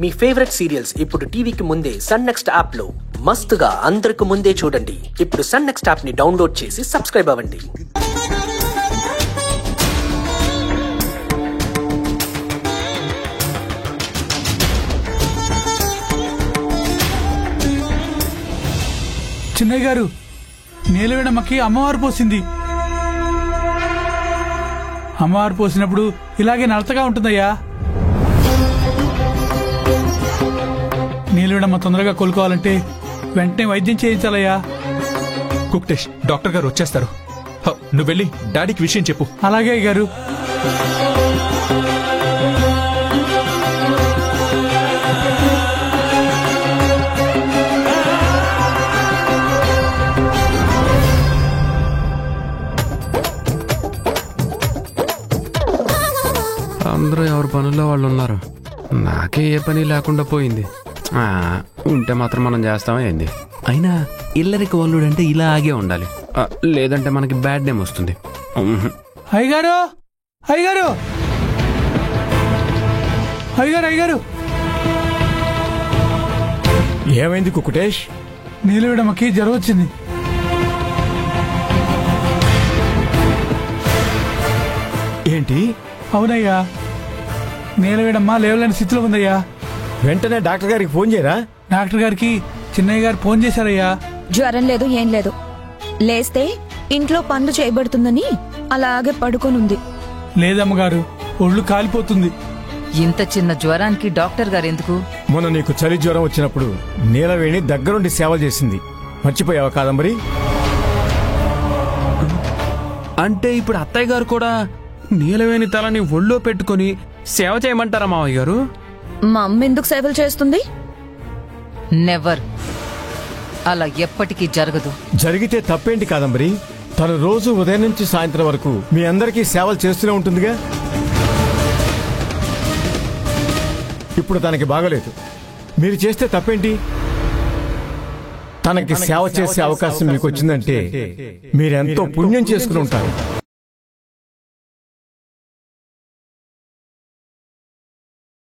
మీ favourite serials ఇప్పుడు టీవీకి ముందే సన్ నెక్స్ట్ యాప్ లో మస్తుగా అందరికి ముందే చూడండి. ఇప్పుడు సన్ నెక్స్ట్ యాప్ ని డౌన్లోడ్ చేసి సబ్స్క్రైబ్ అవ్వండి. చిన్నయ్య గారు, నీలవేణమ్మకి అమ్మవారు పోసింది. అమ్మవారు పోసినప్పుడు ఇలాగే నలతగా ఉంటుందయ్యా. నీలవేణమ్మ తొందరగా కోలుకోవాలంటే వెంటనే వైద్యం చేయించాలయ్యా. కుక్టేష్, డాక్టర్ గారు వచ్చేస్తారు. నువ్వు వెళ్ళి డాడీకి విషయం చెప్పు. అలాగే గారు. అందరూ ఎవరి పనుల్లో వాళ్ళు ఉన్నారు. నాకే ఏ పని లేకుండా పోయింది. ఉంటే మాత్రం మనం చేస్తామా ఏంది? అయినా ఇల్లరికి వాళ్ళుడంటే ఇలా ఆగే ఉండాలి, లేదంటే మనకి బ్యాడ్ నేమ్ వస్తుంది. అయ్యగారు, అయ్యగారు, అయ్యగారు, అయ్యగారు. ఏమైంది కుకుటేష్? నీలవేణమ్మకి జ్వరం వచ్చింది. ఏంటి? అవునయ్యా, నీలవేణమ్మ లేవలేని స్థితిలో ఉందయ్యా. వెంటనే డాక్టర్ గారికి ఫోన్ చేయరా? డాక్టర్ గారికి చిన్నయ్య గారు ఫోన్ చేశారయ్యా. జ్వరం లేదు, ఏం లేదు. లేస్తే ఇంట్లో పనులు చేయబడుతుందని అలాగే పడుకొనుంది. లేదమ్మగారు, ఒళ్ళు కాలిపోతుంది. ఇంత చిన్న జ్వరానికి డాక్టర్ గారు ఎందుకు? మొన్న నీకు చలి జ్వరం వచ్చినప్పుడు నీలవేణి దగ్గరుండి సేవ చేసింది, మర్చిపోయావా కాదంబరి? అంటే ఇప్పుడు అత్తయ్య గారు కూడా నీలవేణి తలని ఒళ్ళో పెట్టుకుని సేవ చేయమంటారా మావయ్య గారు? మా అమ్మ ఎందుకు సేవలు చేస్తుంది? నెవర్. అలా ఎప్పటికీ జరగదు. జరిగితే తప్పేంటి కాదంబరి? తను రోజు ఉదయం నుంచి సాయంత్రం వరకు మీ అందరికీ సేవలు చేస్తూనే ఉంటుందిగా. ఇప్పుడు తనకి బాగలేదు, మీరు చేస్తే తప్పేంటి? తనకి సేవ చేసే అవకాశం మీకు వచ్చిందంటే మీరెంతో పుణ్యం చేసుకుని ఉంటారు.